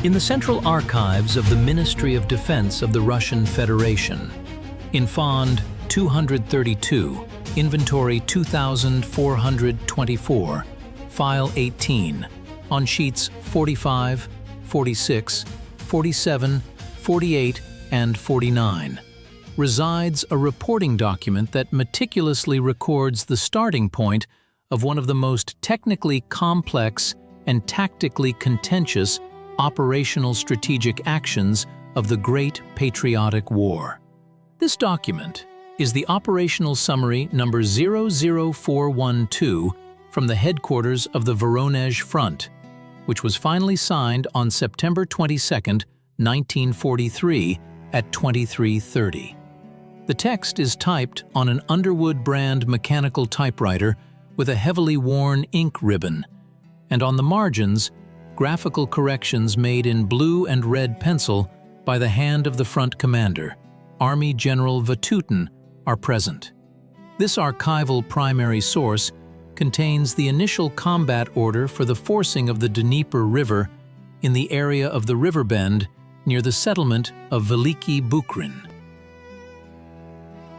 in the central archives of the Ministry of Defense of the Russian Federation. In Fond 232, Inventory 2424, File 18, on sheets 45, 46, 47, 48, and 49, resides a reporting document that meticulously records the starting point of one of the most technically complex and tactically contentious operational strategic actions of the Great Patriotic War. This document is the operational summary number 00412 from the headquarters of the Voronezh Front, which was finally signed on September 22, 1943 at 23:30. The text is typed on an Underwood brand mechanical typewriter with a heavily worn ink ribbon, and on the margins, graphical corrections made in blue and red pencil by the hand of the front commander, Army General Vatutin, are present. This archival primary source contains the initial combat order for the forcing of the Dnieper River in the area of the river bend near the settlement of Veliki Bukrin.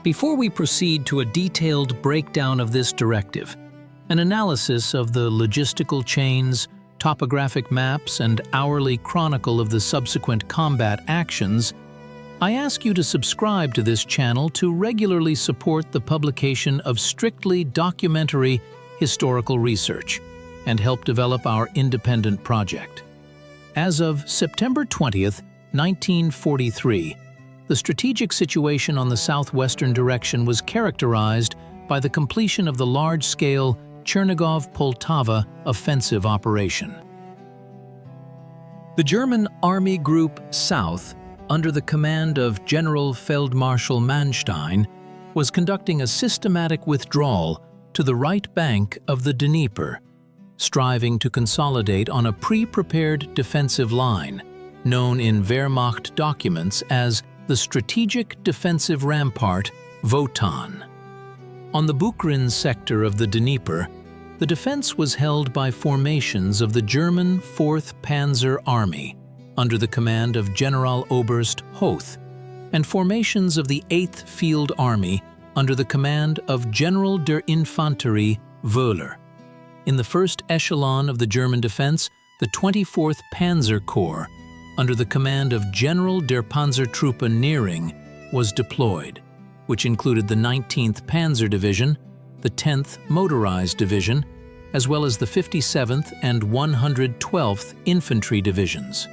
Before we proceed to a detailed breakdown of this directive, an analysis of the logistical chains, topographic maps, and hourly chronicle of the subsequent combat actions, I ask you to subscribe to this channel to regularly support the publication of strictly documentary historical research and help develop our independent project. As of September 20th, 1943, the strategic situation on the southwestern direction was characterized by the completion of the large-scale Chernigov-Poltava offensive operation. The German Army Group South, under the command of General Feldmarschall Manstein, was conducting a systematic withdrawal to the right bank of the Dnieper, striving to consolidate on a pre-prepared defensive line, known in Wehrmacht documents as the Strategic Defensive Rampart, Wotan. On the Bukrin sector of the Dnieper, the defense was held by formations of the German 4th Panzer Army, under the command of Generaloberst Hoth, and formations of the 8th Field Army under the command of General der Infanterie Wöhler. In the first echelon of the German defense, the 24th Panzer Corps, under the command of General der Panzertruppe Neering, was deployed, which included the 19th Panzer Division, the 10th Motorized Division, as well as the 57th and 112th Infantry Divisions.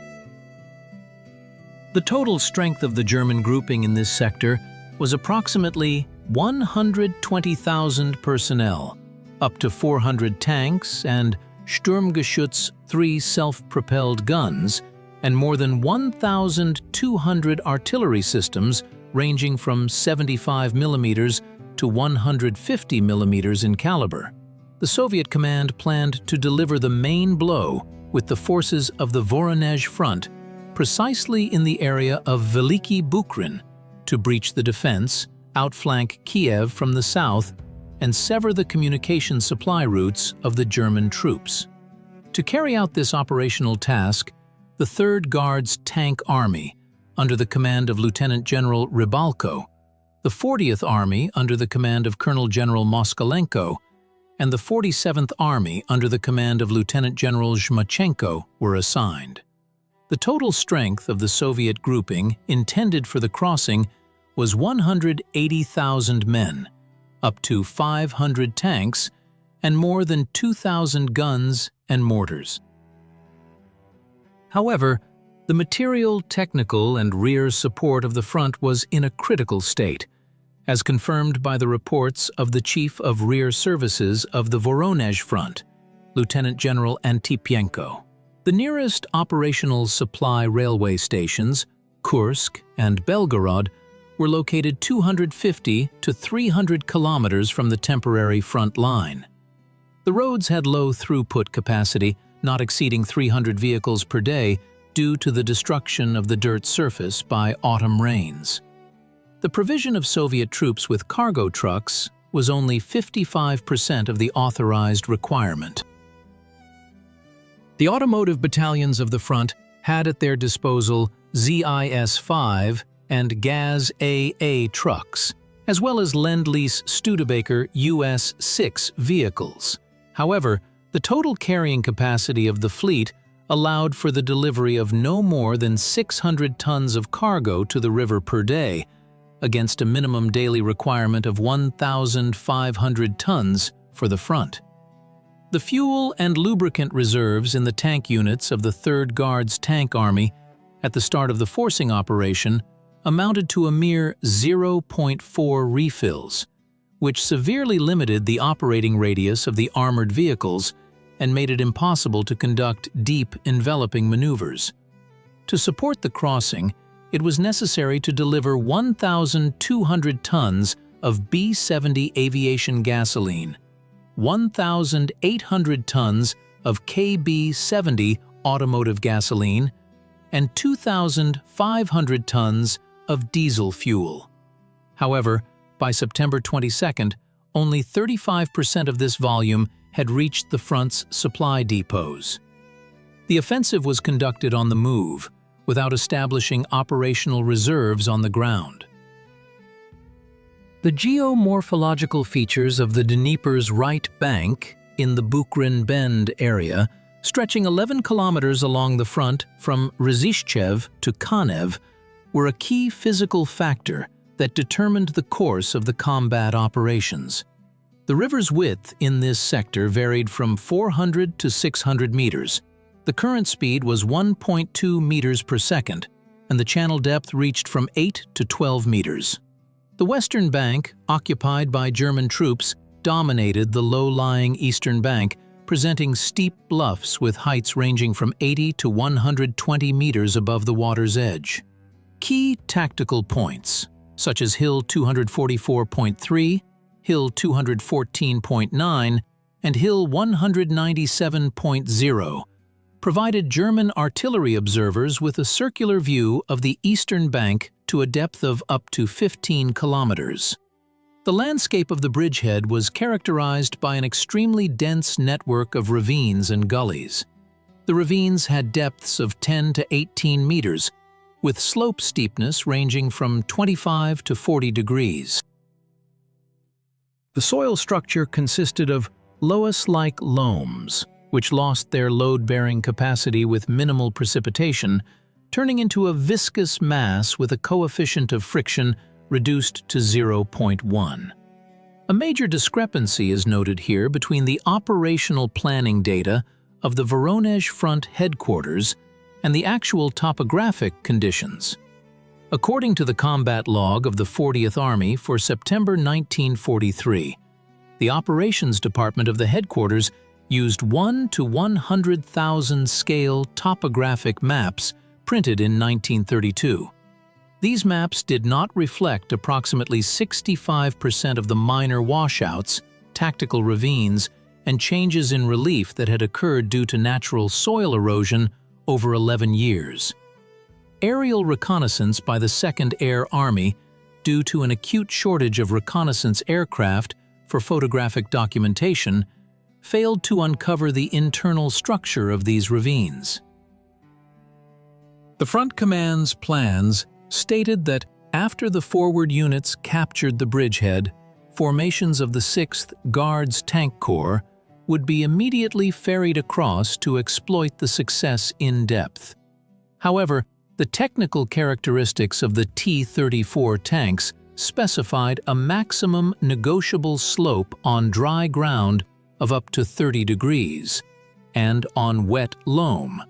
The total strength of the German grouping in this sector was approximately 120,000 personnel, up to 400 tanks and Sturmgeschütz 3 self-propelled guns, and more than 1,200 artillery systems ranging from 75 mm to 150 mm in caliber. The Soviet command planned to deliver the main blow with the forces of the Voronezh Front precisely in the area of Veliki Bukrin to breach the defense, outflank Kyiv from the south, and sever the communication supply routes of the German troops. To carry out this operational task, the 3rd Guards Tank Army, under the command of Lieutenant General Rybalko, the 40th Army under the command of Colonel General Moskalenko, and the 47th Army under the command of Lieutenant General Zhmachenko were assigned. The total strength of the Soviet grouping intended for the crossing was 180,000 men, up to 500 tanks, and more than 2,000 guns and mortars. However, the material, technical, and rear support of the front was in a critical state, as confirmed by the reports of the Chief of Rear Services of the Voronezh Front, Lieutenant General Antipyenko. The nearest operational supply railway stations, Kursk and Belgorod, were located 250 to 300 kilometers from the temporary front line. The roads had low throughput capacity, not exceeding 300 vehicles per day, due to the destruction of the dirt surface by autumn rains. The provision of Soviet troops with cargo trucks was only 55% of the authorized requirement. The automotive battalions of the front had at their disposal ZIS-5 and GAZ-AA trucks, as well as Lend-Lease Studebaker US-6 vehicles. However, the total carrying capacity of the fleet allowed for the delivery of no more than 600 tons of cargo to the river per day, against a minimum daily requirement of 1,500 tons for the front. The fuel and lubricant reserves in the tank units of the 3rd Guards Tank Army at the start of the forcing operation amounted to a mere 0.4 refills, which severely limited the operating radius of the armored vehicles and made it impossible to conduct deep enveloping maneuvers. To support the crossing, it was necessary to deliver 1,200 tons of B-70 aviation gasoline, 1,800 tons of KB-70 automotive gasoline, and 2,500 tons of diesel fuel. However, by September 22nd, only 35% of this volume had reached the front's supply depots. The offensive was conducted on the move, without establishing operational reserves on the ground. The geomorphological features of the Dnieper's right bank in the Bukrin Bend area, stretching 11 kilometers along the front from Rzhichev to Kanev, were a key physical factor that determined the course of the combat operations. The river's width in this sector varied from 400 to 600 meters. The current speed was 1.2 meters per second, and the channel depth reached from 8 to 12 meters. The western bank, occupied by German troops, dominated the low-lying eastern bank, presenting steep bluffs with heights ranging from 80 to 120 meters above the water's edge. Key tactical points, such as Hill 244.3, Hill 214.9, and Hill 197.0, provided German artillery observers with a circular view of the eastern bank to a depth of up to 15 kilometers. The landscape of the bridgehead was characterized by an extremely dense network of ravines and gullies. The ravines had depths of 10 to 18 meters, with slope steepness ranging from 25 to 40 degrees. The soil structure consisted of loess-like loams, which lost their load-bearing capacity with minimal precipitation, turning into a viscous mass with a coefficient of friction reduced to 0.1. A major discrepancy is noted here between the operational planning data of the Voronezh Front headquarters and the actual topographic conditions. According to the combat log of the 40th Army for September 1943, the operations department of the headquarters used 1 to 100,000 scale topographic maps printed in 1932. These maps did not reflect approximately 65% of the minor washouts, tactical ravines, and changes in relief that had occurred due to natural soil erosion over 11 years. Aerial reconnaissance by the 2nd Air Army, due to an acute shortage of reconnaissance aircraft for photographic documentation, failed to uncover the internal structure of these ravines. The Front Command's plans stated that after the forward units captured the bridgehead, formations of the 6th Guards Tank Corps would be immediately ferried across to exploit the success in depth. However, the technical characteristics of the T-34 tanks specified a maximum negotiable slope on dry ground of up to 30 degrees, and on wet loam,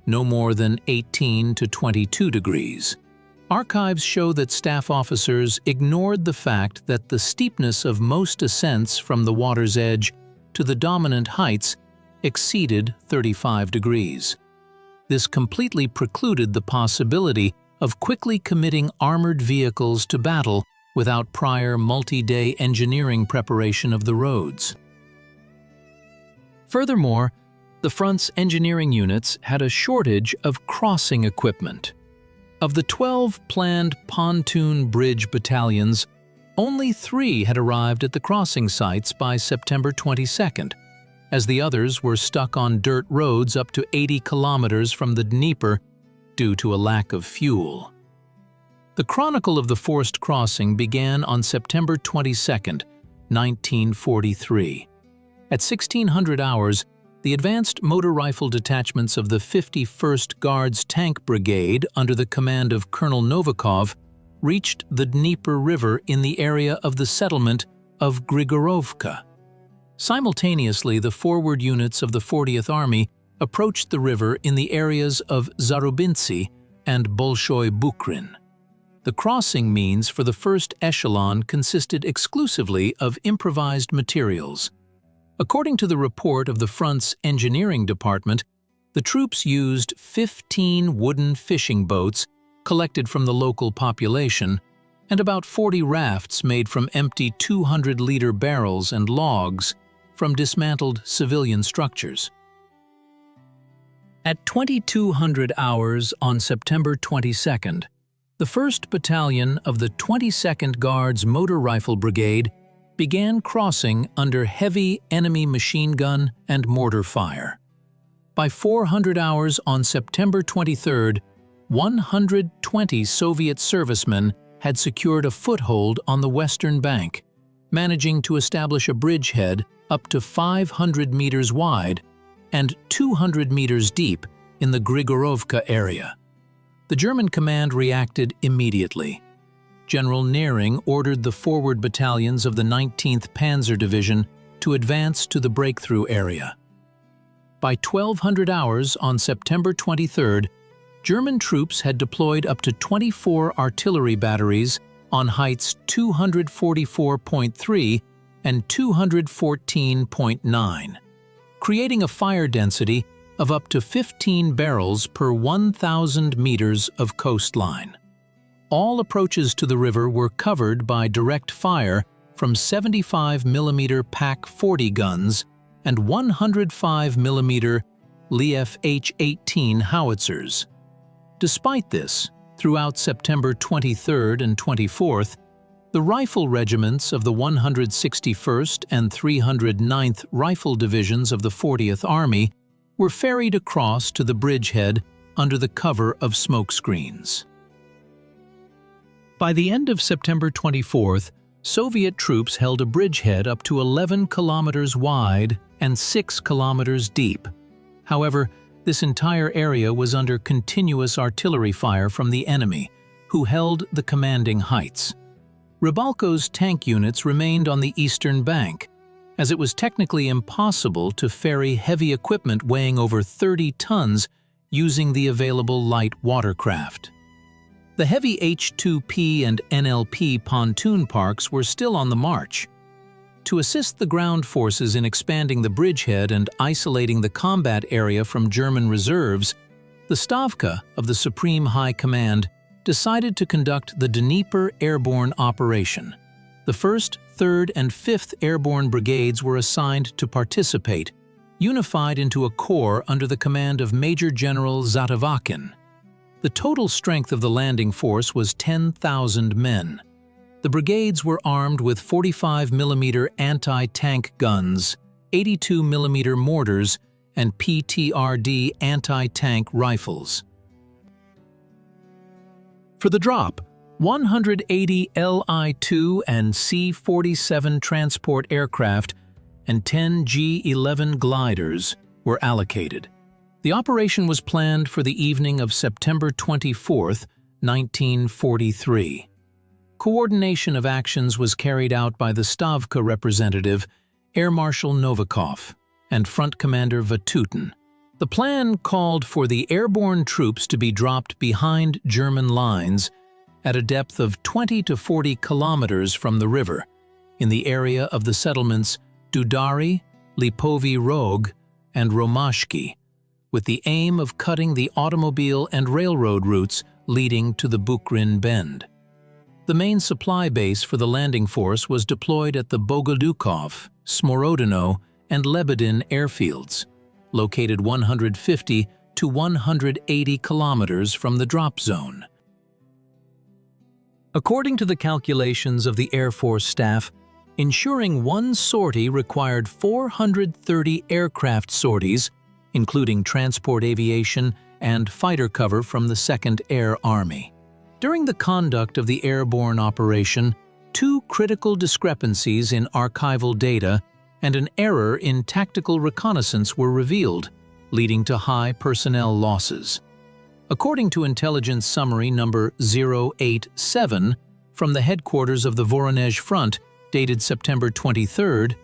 no more than 18 to 22 degrees. Archives show that staff officers ignored the fact that the steepness of most ascents from the water's edge to the dominant heights exceeded 35 degrees. This completely precluded the possibility of quickly committing armored vehicles to battle without prior multi-day engineering preparation of the roads. Furthermore, the front's engineering units had a shortage of crossing equipment. Of the 12 planned pontoon bridge battalions, only 3 had arrived at the crossing sites by September 22nd, as the others were stuck on dirt roads up to 80 kilometers from the Dnieper due to a lack of fuel. The chronicle of the forced crossing began on September 22, 1943. At 1600 hours, the advanced motor rifle detachments of the 51st Guards Tank Brigade under the command of Colonel Novikov reached the Dnieper River in the area of the settlement of Grigorovka. Simultaneously, the forward units of the 40th Army approached the river in the areas of Zarubintsy and Bolshoi Bukrin. The crossing means for the first echelon consisted exclusively of improvised materials. According to the report of the front's engineering department, the troops used 15 wooden fishing boats collected from the local population and about 40 rafts made from empty 200-liter barrels and logs from dismantled civilian structures. At 2200 hours on September 22nd, the 1st Battalion of the 22nd Guards Motor Rifle Brigade began crossing under heavy enemy machine gun and mortar fire. By 400 hours on September 23rd, 120 Soviet servicemen had secured a foothold on the western bank, managing to establish a bridgehead up to 500 meters wide and 200 meters deep in the Grigorovka area. The German command reacted immediately. General Neering ordered the forward battalions of the 19th Panzer Division to advance to the breakthrough area. By 1200 hours on September 23rd, German troops had deployed up to 24 artillery batteries on heights 244.3 and 214.9, creating a fire density of up to 15 barrels per 1,000 meters of coastline. All approaches to the river were covered by direct fire from 75mm PaK-40 guns and 105mm Leif H-18 howitzers. Despite this, throughout September 23rd and 24th, the rifle regiments of the 161st and 309th Rifle Divisions of the 40th Army were ferried across to the bridgehead under the cover of smoke screens. By the end of September 24th, Soviet troops held a bridgehead up to 11 kilometers wide and 6 kilometers deep. However, this entire area was under continuous artillery fire from the enemy, who held the commanding heights. Rybalko's tank units remained on the eastern bank, as it was technically impossible to ferry heavy equipment weighing over 30 tons using the available light watercraft. The heavy H-2P and NLP pontoon parks were still on the march. To assist the ground forces in expanding the bridgehead and isolating the combat area from German reserves, the Stavka of the Supreme High Command decided to conduct the Dnieper airborne operation. The 1st, 3rd, and 5th Airborne Brigades were assigned to participate, unified into a corps under the command of Major General Zatavakin. The total strength of the landing force was 10,000 men. The brigades were armed with 45mm anti-tank guns, 82mm mortars, and PTRD anti-tank rifles. For the drop, 180 Li-2 and C-47 transport aircraft and 10 G-11 gliders were allocated. The operation was planned for the evening of September 24, 1943. Coordination of actions was carried out by the Stavka representative, Air Marshal Novikov, and Front Commander Vatutin. The plan called for the airborne troops to be dropped behind German lines at a depth of 20 to 40 kilometers from the river, in the area of the settlements Dudari, Lipovy Rog, and Romashki, with the aim of cutting the automobile and railroad routes leading to the Bukrin Bend. The main supply base for the landing force was deployed at the Bogodukov, Smorodino, and Lebedin airfields, located 150 to 180 kilometers from the drop zone. According to the calculations of the Air Force staff, ensuring one sortie required 430 aircraft sorties, including transport aviation and fighter cover from the 2nd Air Army. During the conduct of the airborne operation, two critical discrepancies in archival data and an error in tactical reconnaissance were revealed, leading to high personnel losses. According to Intelligence Summary Number 087 from the headquarters of the Voronezh Front, dated September 23rd,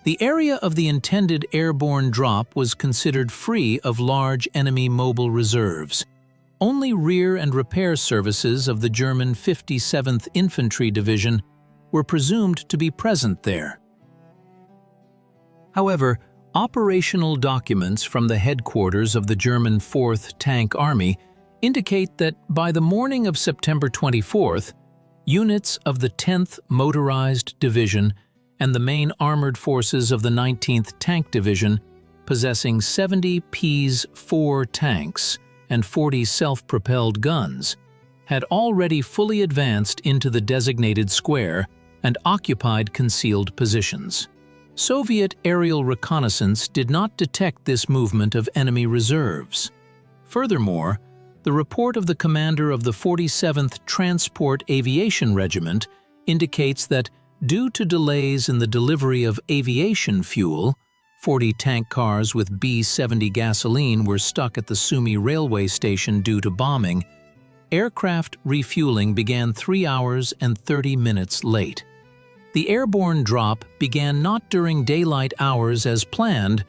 the area of the intended airborne drop was considered free of large enemy mobile reserves. Only rear and repair services of the German 57th Infantry Division were presumed to be present there. However, operational documents from the headquarters of the German 4th Tank Army indicate that by the morning of September 24th, units of the 10th Motorized Division and the main armored forces of the 19th Tank Division, possessing 70 PS-4 tanks and 40 self-propelled guns, had already fully advanced into the designated square and occupied concealed positions. Soviet aerial reconnaissance did not detect this movement of enemy reserves. Furthermore, the report of the commander of the 47th Transport Aviation Regiment indicates that, due to delays in the delivery of aviation fuel, 40 tank cars with B-70 gasoline were stuck at the Sumy railway station due to bombing. Aircraft refueling began 3 hours and 30 minutes late. The airborne drop began not during daylight hours as planned,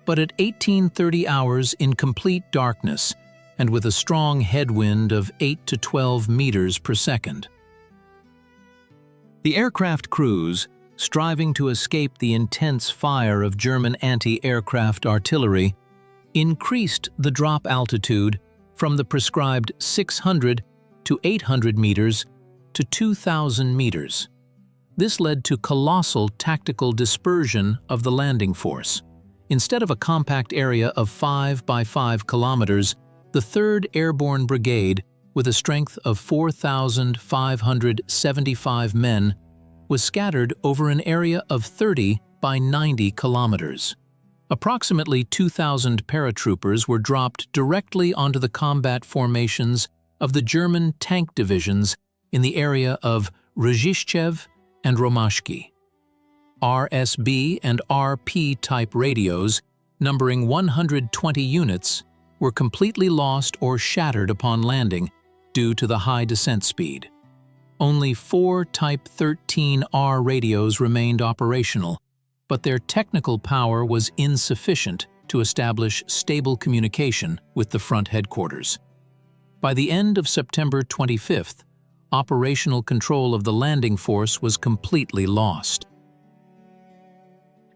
but at 1830 hours in complete darkness and with a strong headwind of 8 to 12 meters per second. The aircraft crews, striving to escape the intense fire of German anti-aircraft artillery, increased the drop altitude from the prescribed 600 to 800 meters to 2,000 meters. This led to colossal tactical dispersion of the landing force. Instead of a compact area of 5 by 5 kilometers, the 3rd Airborne Brigade, with a strength of 4,575 men, was scattered over an area of 30 by 90 kilometers. Approximately 2,000 paratroopers were dropped directly onto the combat formations of the German tank divisions in the area of Rzhiszchev and Romashki. RSB and RP-type radios, numbering 120 units, were completely lost or shattered upon landing due to the high descent speed. Only 4 Type 13R radios remained operational, but their technical power was insufficient to establish stable communication with the front headquarters. By the end of September 25th, operational control of the landing force was completely lost.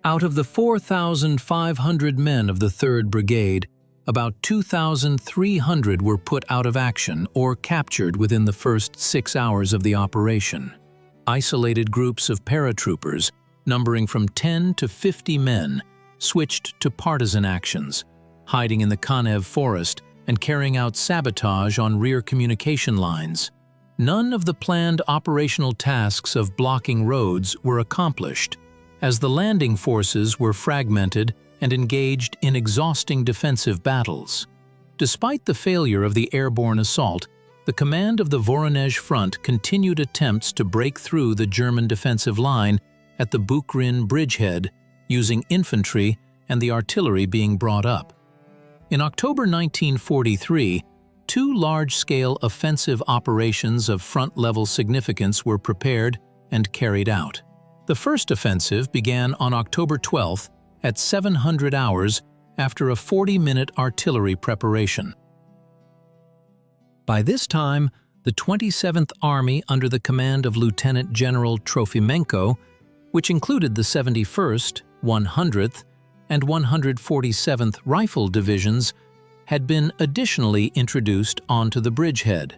Out of the 4,500 men of the 3rd Brigade, about 2,300 were put out of action or captured within the first 6 hours of the operation. Isolated groups of paratroopers, numbering from 10 to 50 men, switched to partisan actions, hiding in the Kyiv forest and carrying out sabotage on rear communication lines. None of the planned operational tasks of blocking roads were accomplished, as the landing forces were fragmented and engaged in exhausting defensive battles. Despite the failure of the airborne assault, the command of the Voronezh Front continued attempts to break through the German defensive line at the Bukrin bridgehead, using infantry and the artillery being brought up. In October 1943, 2 large-scale offensive operations of front-level significance were prepared and carried out. The first offensive began on October 12th at 700 hours after a 40-minute artillery preparation. By this time, the 27th Army under the command of Lieutenant General Trofimenko, which included the 71st, 100th, and 147th Rifle Divisions, had been additionally introduced onto the bridgehead.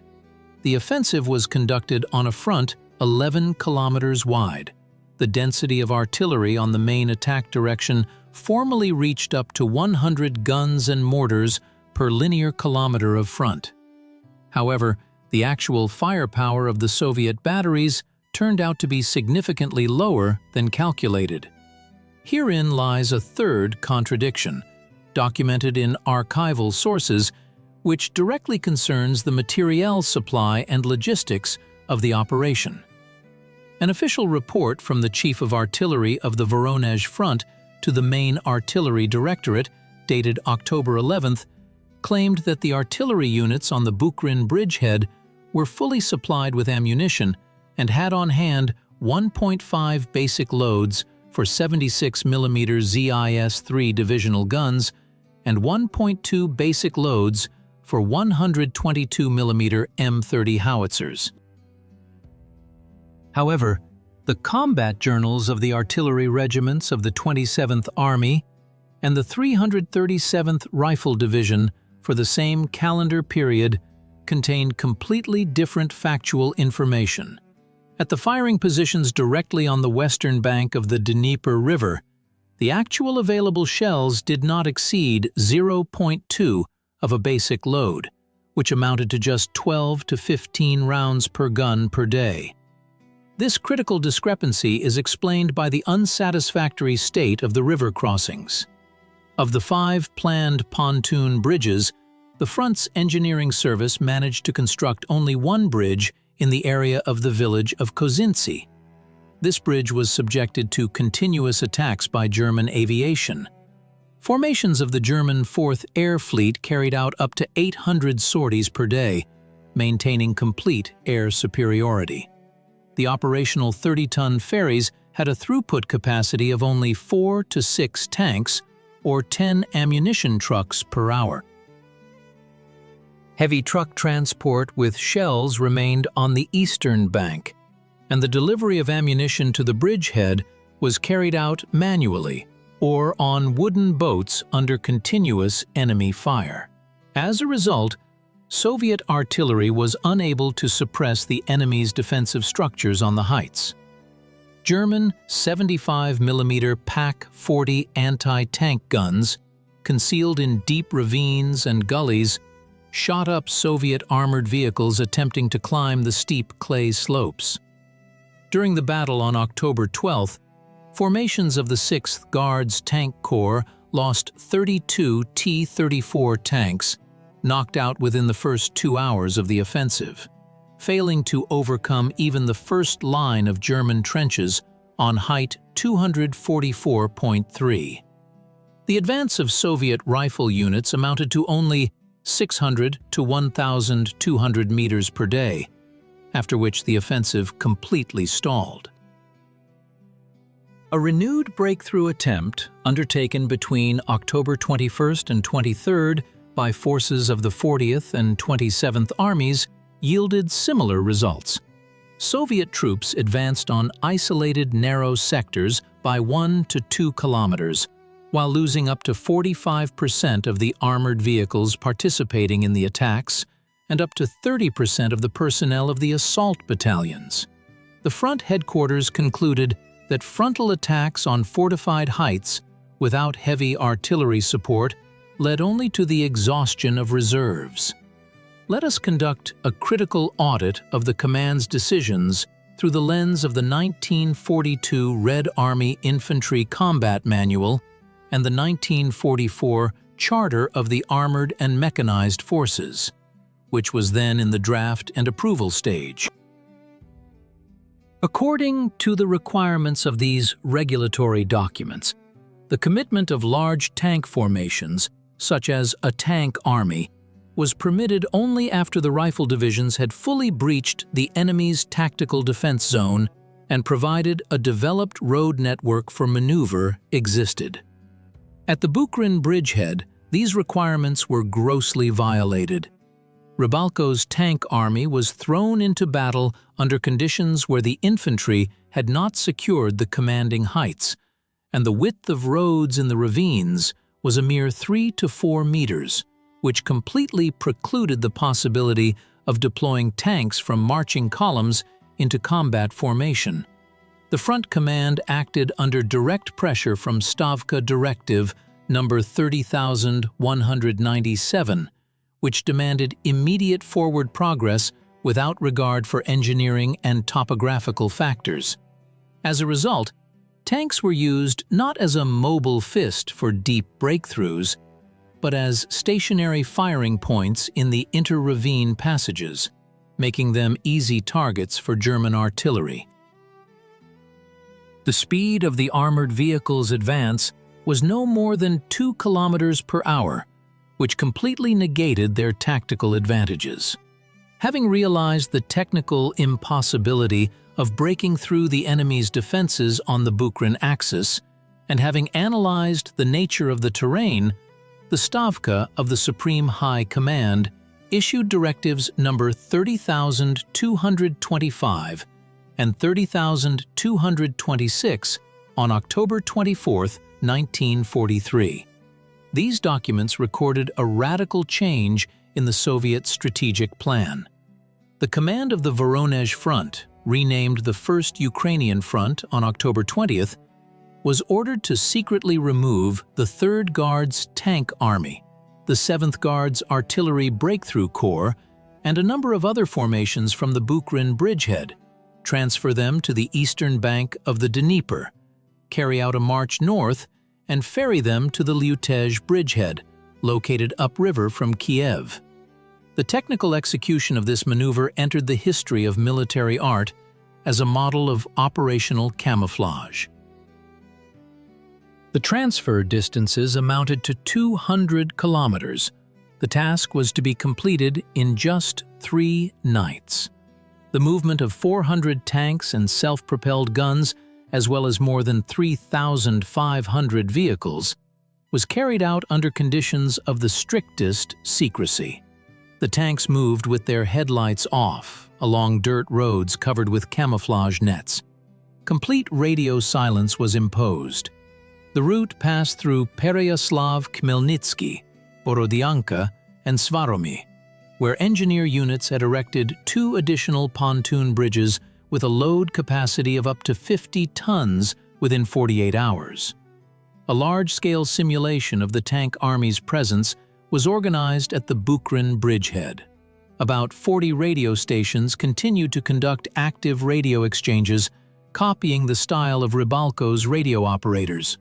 The offensive was conducted on a front 11 kilometers wide. The density of artillery on the main attack direction formally reached up to 100 guns and mortars per linear kilometer of front. However, the actual firepower of the Soviet batteries turned out to be significantly lower than calculated. Herein lies a third contradiction, documented in archival sources, which directly concerns the materiel supply and logistics of the operation. An official report from the Chief of Artillery of the Voronezh Front to the Main Artillery Directorate, dated October 11th, claimed that the artillery units on the Bukrin bridgehead were fully supplied with ammunition and had on hand 1.5 basic loads for 76mm ZIS-3 divisional guns and 1.2 basic loads for 122mm M30 howitzers. However, the combat journals of the artillery regiments of the 27th Army and the 337th Rifle Division for the same calendar period contained completely different factual information. At the firing positions directly on the western bank of the Dnieper River, the actual available shells did not exceed 0.2 of a basic load, which amounted to just 12 to 15 rounds per gun per day. This critical discrepancy is explained by the unsatisfactory state of the river crossings. Of the 5 planned pontoon bridges, the front's engineering service managed to construct only one bridge in the area of the village of Kozintsi. This bridge was subjected to continuous attacks by German aviation. Formations of the German 4th Air Fleet carried out up to 800 sorties per day, maintaining complete air superiority. The operational 30-ton ferries had a throughput capacity of only 4 to 6 tanks or 10 ammunition trucks per hour. Heavy truck transport with shells remained on the eastern bank, and the delivery of ammunition to the bridgehead was carried out manually or on wooden boats under continuous enemy fire. As a result, Soviet artillery was unable to suppress the enemy's defensive structures on the heights. German 75mm PaK-40 anti-tank guns, concealed in deep ravines and gullies, shot up Soviet armored vehicles attempting to climb the steep clay slopes. During the battle on October 12th, formations of the 6th Guards Tank Corps lost 32 T-34 tanks, knocked out within the first 2 hours of the offensive, failing to overcome even the first line of German trenches on height 244.3. The advance of Soviet rifle units amounted to only 600 to 1,200 meters per day, after which the offensive completely stalled. A renewed breakthrough attempt, undertaken between October 21st and 23rd by forces of the 40th and 27th Armies, yielded similar results. Soviet troops advanced on isolated narrow sectors by 1 to 2 kilometers, while losing up to 45% of the armored vehicles participating in the attacks and up to 30% of the personnel of the assault battalions. The front headquarters concluded that frontal attacks on fortified heights without heavy artillery support led only to the exhaustion of reserves. Let us conduct a critical audit of the command's decisions through the lens of the 1942 Red Army Infantry Combat Manual and the 1944 Charter of the Armored and Mechanized Forces, which was then in the draft and approval stage. According to the requirements of these regulatory documents, the commitment of large tank formations, such as a tank army, was permitted only after the rifle divisions had fully breached the enemy's tactical defense zone and provided a developed road network for maneuver existed. At the Bukrin bridgehead, these requirements were grossly violated. Rybalko's tank army was thrown into battle under conditions where the infantry had not secured the commanding heights, and the width of roads in the ravines was a mere 3 to 4 meters, which completely precluded the possibility of deploying tanks from marching columns into combat formation. The front command acted under direct pressure from Stavka Directive number 30,197, which demanded immediate forward progress without regard for engineering and topographical factors. As a result, tanks were used not as a mobile fist for deep breakthroughs, but as stationary firing points in the inter-ravine passages, making them easy targets for German artillery. The speed of the armored vehicle's advance was no more than 2 kilometers per hour, which completely negated their tactical advantages. Having realized the technical impossibility of breaking through the enemy's defenses on the Bukrin axis, and having analyzed the nature of the terrain, the Stavka of the Supreme High Command issued directives number 30,225 and 30,226 on October 24, 1943. These documents recorded a radical change in the Soviet strategic plan. The command of the Voronezh Front, renamed the First Ukrainian Front on October 20th, was ordered to secretly remove the 3rd Guards Tank Army, the 7th Guards Artillery Breakthrough Corps, and a number of other formations from the Bukrin bridgehead, transfer them to the eastern bank of the Dnieper, carry out a march north, and ferry them to the Lyutezh bridgehead, located upriver from Kyiv. The technical execution of this maneuver entered the history of military art as a model of operational camouflage. The transfer distances amounted to 200 kilometers. The task was to be completed in just 3 nights. The movement of 400 tanks and self-propelled guns, as well as more than 3,500 vehicles, was carried out under conditions of the strictest secrecy. The tanks moved with their headlights off, along dirt roads covered with camouflage nets. Complete radio silence was imposed. The route passed through Pereyaslav-Khmelnytsky, Borodyanka, and Svaromy, where engineer units had erected 2 additional pontoon bridges with a load capacity of up to 50 tons within 48 hours. A large-scale simulation of the tank army's presence was organized at the Bukrin bridgehead. About 40 radio stations continued to conduct active radio exchanges, copying the style of Rybalko's radio operators.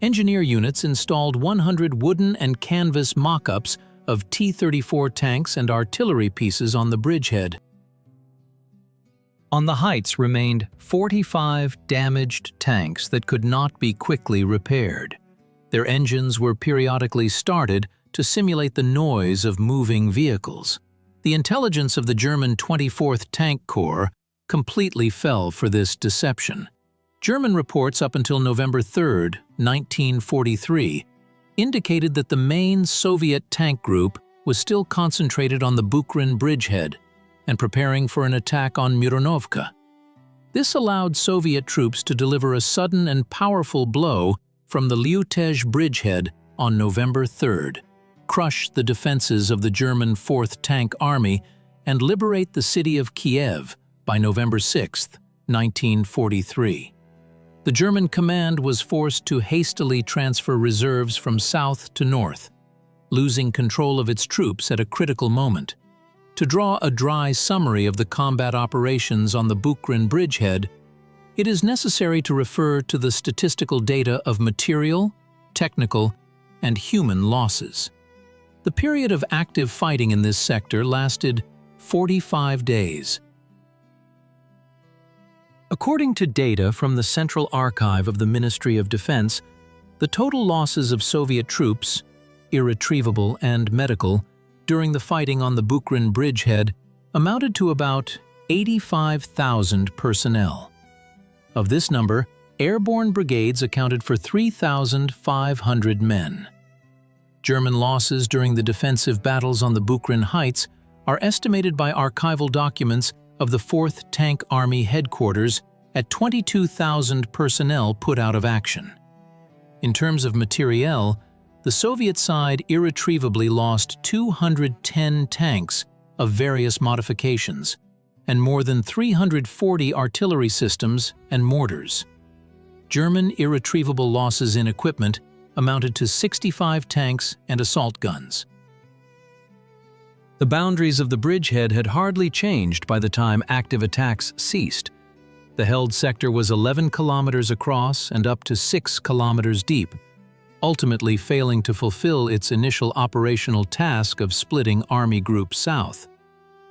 Engineer units installed 100 wooden and canvas mock-ups of T-34 tanks and artillery pieces on the bridgehead. On the heights remained 45 damaged tanks that could not be quickly repaired. Their engines were periodically started to simulate the noise of moving vehicles. The intelligence of the German 24th Tank Corps completely fell for this deception. German reports up until November 3, 1943, indicated that the main Soviet tank group was still concentrated on the Bukrin bridgehead and preparing for an attack on Mironovka. This allowed Soviet troops to deliver a sudden and powerful blow from the Lyutezh bridgehead on November 3rd, crush the defenses of the German 4th Tank Army, and liberate the city of Kyiv by November 6, 1943. The German command was forced to hastily transfer reserves from south to north, losing control of its troops at a critical moment. To draw a dry summary of the combat operations on the Bukrin bridgehead, it is necessary to refer to the statistical data of material, technical, and human losses. The period of active fighting in this sector lasted 45 days. According to data from the Central Archive of the Ministry of Defense, the total losses of Soviet troops, irretrievable and medical, during the fighting on the Bukrin bridgehead amounted to about 85,000 personnel. Of this number, airborne brigades accounted for 3,500 men. German losses during the defensive battles on the Bukrin Heights are estimated by archival documents of the 4th Tank Army headquarters at 22,000 personnel put out of action. In terms of materiel, the Soviet side irretrievably lost 210 tanks of various modifications and more than 340 artillery systems and mortars. German irretrievable losses in equipment amounted to 65 tanks and assault guns. The boundaries of the bridgehead had hardly changed by the time active attacks ceased. The held sector was 11 kilometers across and up to 6 kilometers deep. ultimately failing to fulfill its initial operational task of splitting Army Group South.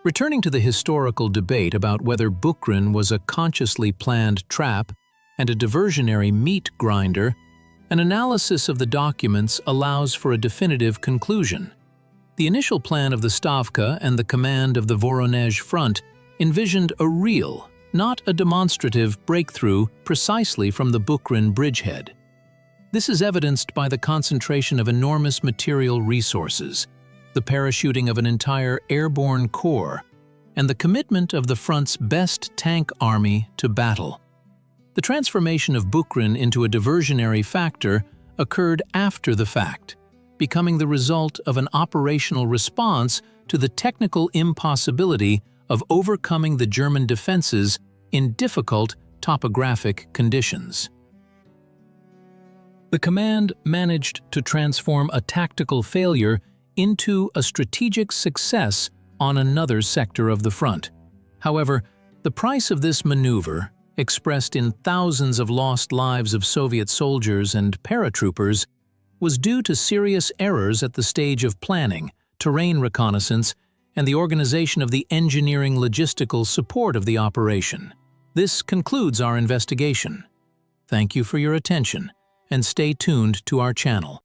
Returning to the historical debate about whether Bukrin was a consciously planned trap and a diversionary meat grinder, an analysis of the documents allows for a definitive conclusion. The initial plan of the Stavka and the command of the Voronezh Front envisioned a real, not a demonstrative, breakthrough precisely from the Bukrin bridgehead. This is evidenced by the concentration of enormous material resources, the parachuting of an entire airborne corps, and the commitment of the front's best tank army to battle. The transformation of Bukrin into a diversionary factor occurred after the fact, becoming the result of an operational response to the technical impossibility of overcoming the German defenses in difficult topographic conditions. The command managed to transform a tactical failure into a strategic success on another sector of the front. However, the price of this maneuver, expressed in thousands of lost lives of Soviet soldiers and paratroopers, was due to serious errors at the stage of planning, terrain reconnaissance, and the organization of the engineering logistical support of the operation. This concludes our investigation. Thank you for your attention, and stay tuned to our channel.